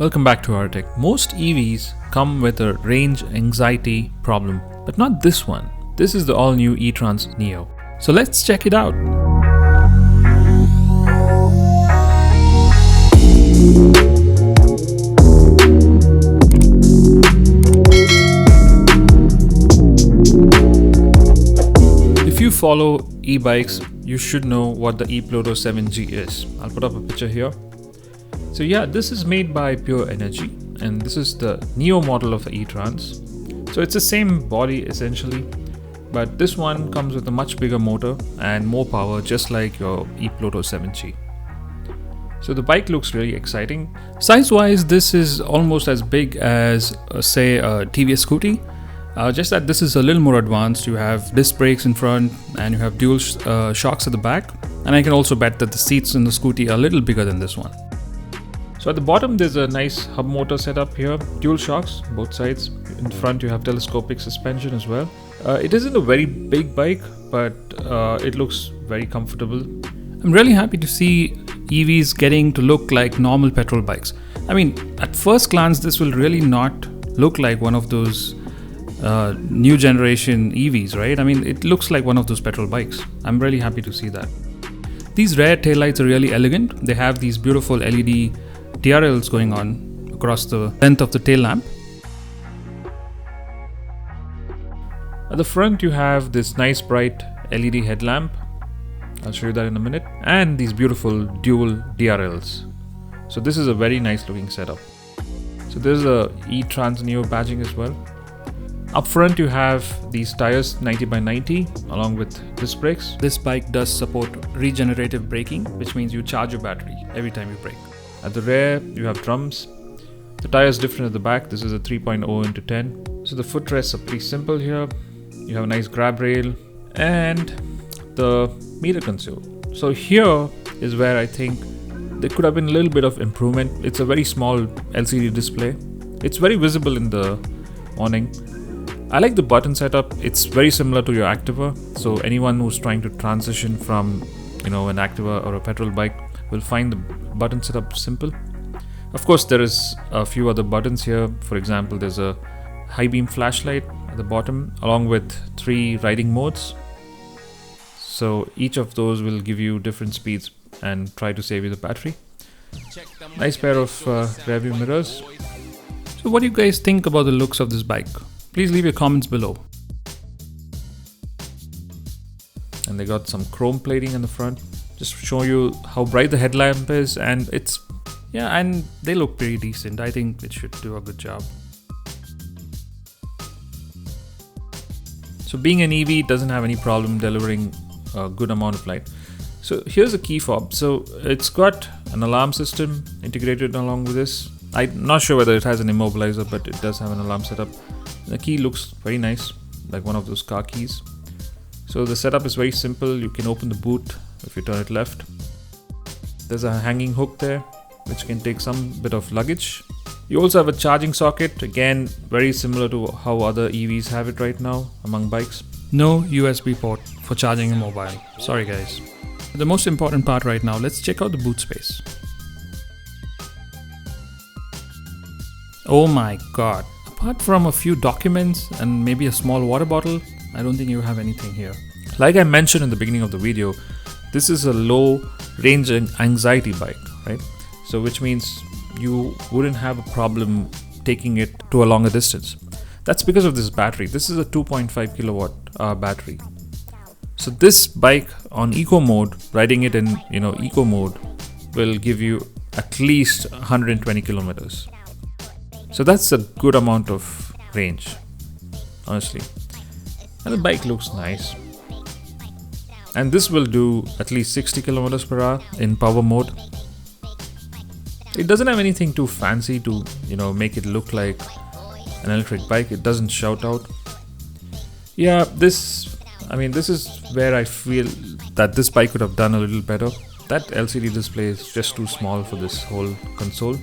Welcome back to rTech. Most EVs come with a range anxiety problem, but not this one. This is the all-new ETrance Neo. So let's check it out. If you follow e-bikes, you should know what the ePloto 7G is. I'll put up a picture here. So yeah, this is made by Pure Energy, and this is the Neo model of the ETrance. So it's the same body essentially, but this one comes with a much bigger motor and more power, just like your ePloto 7G. So the bike looks really exciting. Size-wise, this is almost as big as say a TVS Scooty. Just that this is a little more advanced. You have disc brakes in front and you have dual shocks at the back. And I can also bet that the seats in the Scooty are a little bigger than this one. So at the bottom there's a nice hub motor setup here, dual shocks both sides. In front you have telescopic suspension as well. It isn't a very big bike, but it looks very comfortable. I'm really happy to see EVs getting to look like normal petrol bikes. I mean, at first glance this will really not look like one of those new generation EVs, right? I mean, it looks like one of those petrol bikes. I'm really happy to see that. These rear taillights are really elegant. They have these beautiful LED TRLs going on across the length of the tail lamp. At the front you have this nice bright LED headlamp. I'll show you that in a minute. And these beautiful dual DRLs. So this is a very nice looking setup. So there's a ETrance Neo badging as well. Up front you have these tires 90x90 along with disc brakes. This bike does support regenerative braking, which means you charge your battery every time you brake. At the rear you have drums. The tire is different at the back. This is a 3.0x10. So the footrests are pretty simple here. You have a nice grab rail and the meter console. So here is where I think there could have been a little bit of improvement. It's a very small LCD display. It's very visible in the morning. I like the button setup. It's very similar to your Activa. So anyone who's trying to transition from, an Activa or a petrol bike will find the button setup simple. Of course, there is a few other buttons here. For example, there's a high beam flashlight at the bottom along with 3 riding modes. So each of those will give you different speeds and try to save you the battery. Nice pair of rear view mirrors. So what do you guys think about the looks of this bike? Please leave your comments below. And they got some chrome plating in the front. Just to show you how bright the headlamp is, and and they look pretty decent. I think it should do a good job. So being an EV doesn't have any problem delivering a good amount of light. So here's a key fob. So it's got an alarm system integrated along with this. I'm not sure whether it has an immobilizer, but it does have an alarm setup. The key looks very nice, like one of those car keys. So the setup is very simple. You can open the boot if you turn it left. There's a hanging hook there, which can take some bit of luggage. You also have a charging socket, again very similar to how other EVs have it right now among bikes. No USB port for charging a mobile. Sorry guys. The most important part right now, let's check out the boot space. Oh my god. Apart from a few documents and maybe a small water bottle, I don't think you have anything here. Like I mentioned in the beginning of the video, this is a low range anxiety bike, right? So which means you wouldn't have a problem taking it to a longer distance. That's because of this battery. This is a 2.5 kilowatt battery. So this bike on eco mode, riding it in eco mode, will give you at least 120 kilometers. So that's a good amount of range, honestly. And the bike looks nice. And this will do at least 60 kilometers per hour in power mode. It doesn't have anything too fancy to, make it look like an electric bike. It doesn't shout out. Yeah, this is where I feel that this bike could have done a little better. That LCD display is just too small for this whole console.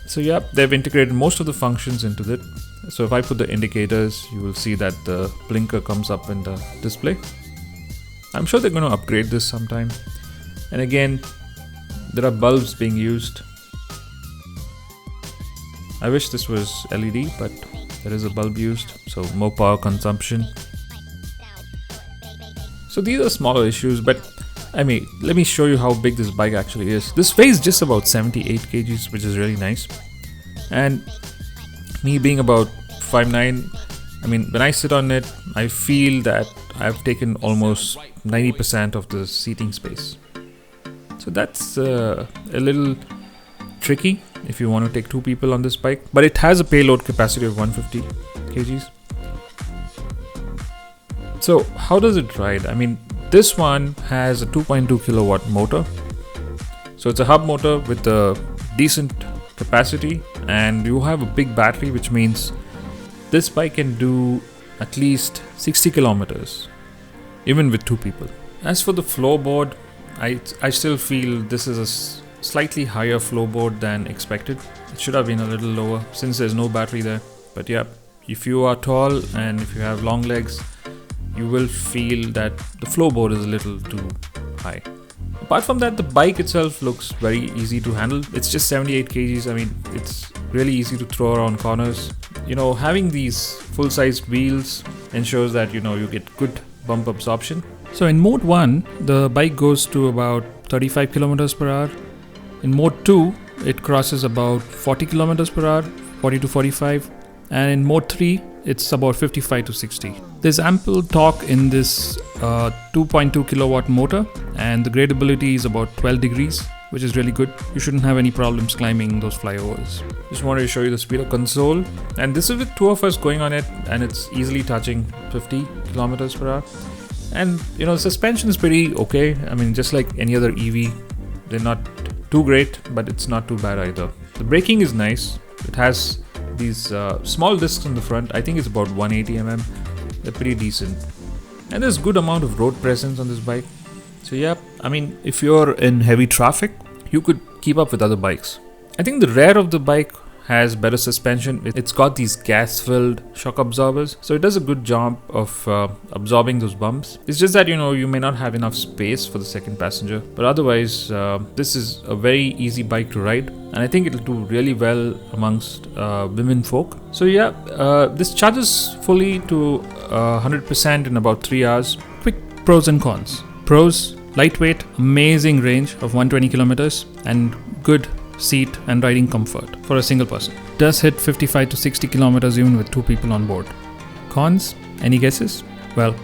So yeah, they've integrated most of the functions into it. So if I put the indicators, you will see that the blinker comes up in the display. I'm sure they're going to upgrade this sometime. And again, There are bulbs being used. I wish this was LED, but there is a bulb used, so more power consumption. So these are smaller issues, but I mean, let me show you how big this bike actually is. This weighs just about 78 kgs, which is really nice. And me being about 5'9", I mean, when I sit on it, I feel that I've taken almost 90% of the seating space. So that's a little tricky if you want to take 2 people on this bike, but it has a payload capacity of 150 kgs. So how does it ride? I mean, this one has a 2.2 kilowatt motor. So it's a hub motor with a decent capacity, and you have a big battery, which means this bike can do at least 60 kilometers, even with 2 people. As for the floorboard, I still feel this is a slightly higher floorboard than expected. It should have been a little lower since there's no battery there. But yeah, if you are tall and if you have long legs, you will feel that the floorboard is a little too high. Apart from that, the bike itself looks very easy to handle. It's just 78 kgs. I mean, it's really easy to throw around corners. You know, having these full-sized wheels ensures that, you know, you get good bump absorption. So in mode 1, the bike goes to about 35 kilometers per hour. In mode 2, it crosses about 40 kilometers per hour, 40 to 45. And in mode 3, it's about 55 to 60. There's ample torque in this 2.2 kilowatt motor, and the gradability is about 12 degrees, which is really good. You shouldn't have any problems climbing those flyovers. Just wanted to show you the speedo console, and this is with 2 of us going on it, and it's easily touching 50 kilometers per hour. And you know, the suspension is pretty okay. I mean, just like any other EV, they're not too great, but it's not too bad either. The braking is nice. It has these small discs in the front. I think it's about 180 mm. They're pretty decent, and there's good amount of road presence on this bike. So yeah, I mean, if you're in heavy traffic, you could keep up with other bikes. I think the rear of the bike has better suspension. It's got these gas-filled shock absorbers, so it does a good job of absorbing those bumps. It's just that, you know, you may not have enough space for the second passenger, but otherwise this is a very easy bike to ride, and I think it'll do really well amongst women folk. So yeah, this charges fully to 100% in about 3 hours. Quick pros and cons. Pros: lightweight, amazing range of 120 kilometers, and good seat and riding comfort for a single person. Does hit 55 to 60 kilometers even with 2 people on board. Cons? Any guesses? Well,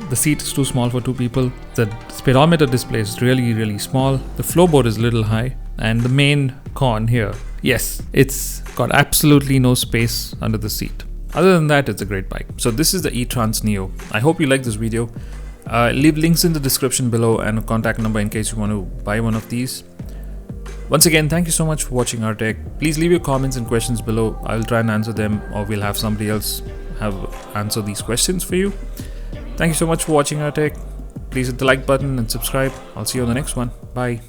the seat is too small for 2 people. The speedometer display is really small. The floorboard is a little high. And the main con here, yes, it's got absolutely no space under the seat. Other than that, it's a great bike. So this is the ETrance Neo. I hope you like this video. Leave links in the description below and a contact number in case you want to buy one of these. Once again, thank you so much for watching rTech. Please leave your comments and questions below. I will try and answer them, or we'll have somebody else answer these questions for you. Thank you so much for watching rTech. Please hit the like button and subscribe. I'll see you on the next one. Bye.